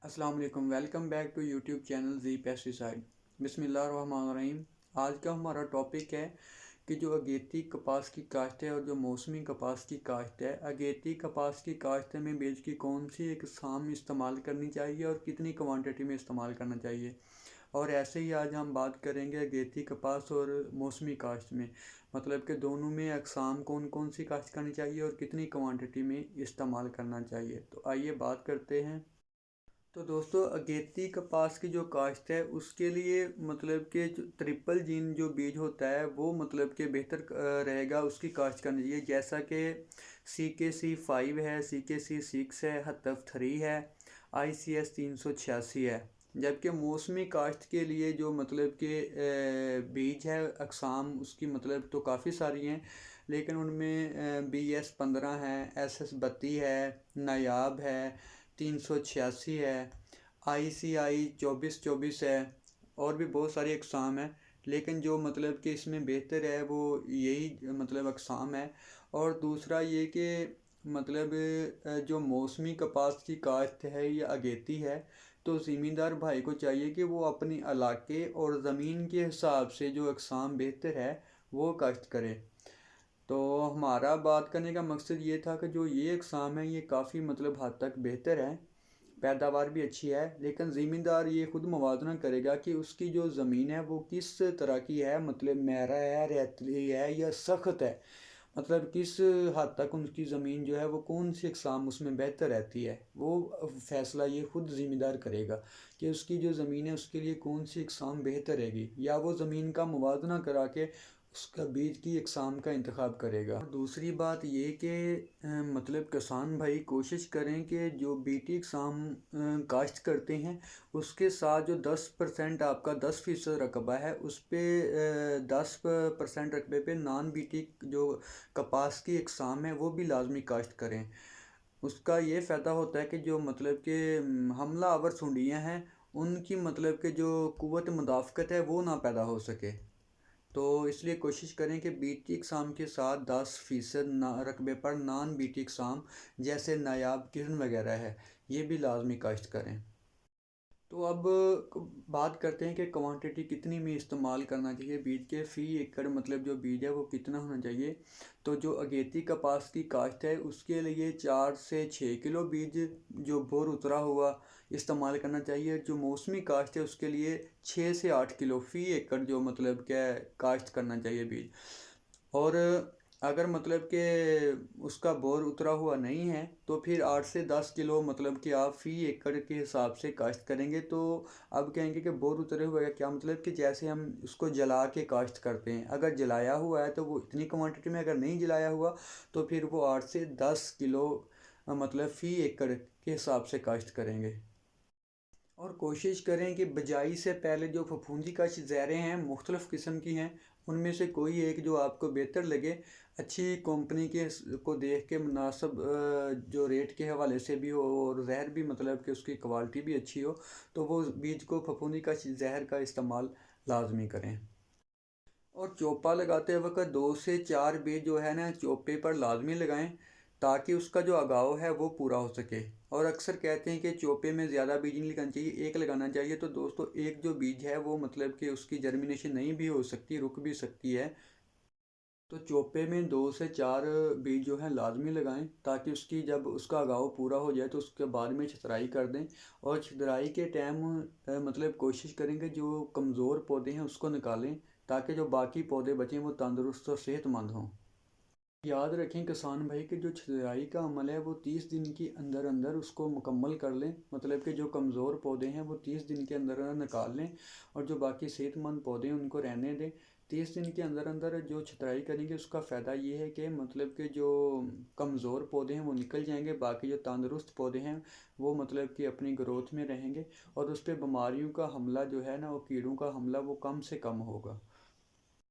अस्सलाम वालेकुम। Welcome back to YouTube channel G pesticide. बिस्मिल्लाहिर्रहमानिर्रहीम। आज का हमारा टॉपिक है कि जो अगेती कपास की काश्त है और जो मौसमी कपास की काश्त है। अगेती कपास की काश्त में बीज की कौन सी एक साम इस्तेमाल करनी चाहिए और कितनी क्वांटिटी में इस्तेमाल करना चाहिए। और ऐसे ही आज हम बात करेंगे अगेती कपास और मौसमी काश्त में, मतलब कि दोनों में अकसाम कौन कौन सी काश्त करनी चाहिए और कितनी क्वांटिटी में इस्तेमाल करना चाहिए। तो आइए बात करते हैं। तो दोस्तों, अगेती कपास की जो काश्त है उसके लिए मतलब कि जो ट्रिपल जीन जो बीज होता है वो मतलब कि बेहतर रहेगा उसकी काश्त करनी चाहिए। जैसा कि CKC5 है, CKC6 है, HTF3 है, ICS 386 है। जबकि मौसमी काश्त के लिए जो मतलब कि बीज है अकसाम उसकी मतलब तो काफ़ी सारी हैं, लेकिन उनमें BS15 है, SS32 है, नायाब है, 386 है, ICI 2424 है, और भी बहुत सारी अकसाम है। लेकिन जो मतलब कि इसमें बेहतर है वो यही मतलब अकसाम है। और दूसरा ये कि मतलब जो मौसमी कपास की काश्त है या अगेती है, तो ज़मींदार भाई को चाहिए कि वो अपनी इलाके और ज़मीन के हिसाब से जो अकसाम बेहतर है वो काश्त करे। तो हमारा बात करने का मकसद ये था कि जो ये अकसाम है ये काफ़ी मतलब हद तक बेहतर है, पैदावार भी अच्छी है। लेकिन ज़मींदार ये खुद मुवाजना करेगा कि उसकी जो ज़मीन है वो किस तरह की है, मतलब मैरा है, रेतली है या सख्त है, मतलब किस हद तक उनकी ज़मीन जो है वो कौन सी अकसाम उसमें बेहतर रहती है। वो फ़ैसला ये खुद ज़मींदार करेगा कि उसकी जो ज़मीन है उसके लिए कौन सी अकसाम बेहतर रहेगी, या वो ज़मीन का मुवाजना करा के उसका बीज की अकसाम का इंतखाब करेगा। और दूसरी बात ये कि मतलब किसान भाई कोशिश करें कि जो बीटी अकसाम काश्त करते हैं उसके साथ जो 10% आपका 10% रकबा है उस पर 10% रकबे पे नॉन बीटी जो कपास की अकसाम है वो भी लाजमी काश्त करें। उसका ये फ़ायदा होता है कि जो मतलब कि हमला आवर सुंडियाँ हैं उनकी मतलब कि जो क़ुव्वत मुदाफ़क़त है वो ना पैदा हो सके। तो इसलिए कोशिश करें कि बीटी इकसाम के साथ 10% ना रकबे पर नॉन बीटी इकसाम जैसे नायाब किस्म वगैरह है ये भी लाजमी काश्त करें। तो अब बात करते हैं कि क्वांटिटी कितनी में इस्तेमाल करना चाहिए बीज के फ़ी एकड़, मतलब जो बीज है वो कितना होना चाहिए। तो जो अगेती कपास की काश्त है उसके लिए 4 से 6 किलो बीज जो बोर उतरा हुआ इस्तेमाल करना चाहिए। जो मौसमी काश्त है उसके लिए 6 से 8 किलो फ़ी एकड़ जो मतलब क्या काश्त करना चाहिए बीज। और अगर मतलब कि उसका बोर उतरा हुआ नहीं है तो फिर 8 से 10 किलो मतलब कि आप फ़ी एकड़ के हिसाब से काश्त करेंगे। तो अब कहेंगे कि बोर उतरे हुए का क्या मतलब, कि जैसे हम उसको जला के काश्त करते हैं, अगर जलाया हुआ है तो वो इतनी क्वांटिटी में, अगर नहीं जलाया हुआ तो फिर वो 8 से 10 किलो मतलब फ़ी एकड़ के हिसाब से काश्त करेंगे। और कोशिश करें कि बिजाई से पहले जो फफूंदी का ज़ैरें हैं मुख्तलिफ़ किस्म की हैं, उनमें से कोई एक जो आपको बेहतर लगे, अच्छी कंपनी के को देख के मुनासिब जो रेट के हवाले से भी हो और ज़हर भी मतलब कि उसकी क्वालिटी भी अच्छी हो, तो वो बीज को फफूंदी का ज़हर का इस्तेमाल लाजमी करें। और चोपा लगाते वक्त 2 से 4 बीज जो है ना चोपे पर लाजमी लगाएं ताकि उसका जो लगाव है वो पूरा हो सके। और अक्सर कहते हैं कि चोपे में ज़्यादा बीज नहीं लगाना चाहिए, एक लगाना चाहिए। तो दोस्तों, एक जो बीज है वो मतलब कि उसकी जर्मिनेशन नहीं भी हो सकती, रुक भी सकती है। तो चोपे में 2 से 4 बीज जो है लाजमी लगाएं ताकि उसकी जब उसका लगाव पूरा हो जाए तो उसके बाद में छितराई कर दें। और छितराई के टाइम मतलब कोशिश करें कि जो कमज़ोर पौधे हैं उसको निकालें ताकि जो बाकी पौधे बचें वो तंदुरुस्त और सेहतमंद हों। याद रखें किसान भाई कि जो छिड़ाई का अमल है वो 30 दिन के अंदर अंदर उसको मुकम्मल कर लें, मतलब कि जो कमज़ोर पौधे हैं वो 30 दिन के अंदर अंदर निकाल लें और जो बाकी सेहतमंद पौधे हैं उनको रहने दें। 30 दिन के अंदर अंदर जो छिड़ाई करेंगे उसका फ़ायदा ये है कि मतलब कि जो कमज़ोर पौधे हैं वो निकल जाएंगे, बाकी जो तंदुरुस्त पौधे हैं वो मतलब कि अपनी ग्रोथ में रहेंगे और उस पर बीमारियों का हमला जो है ना, वो कीड़ों का हमला वो कम से कम होगा।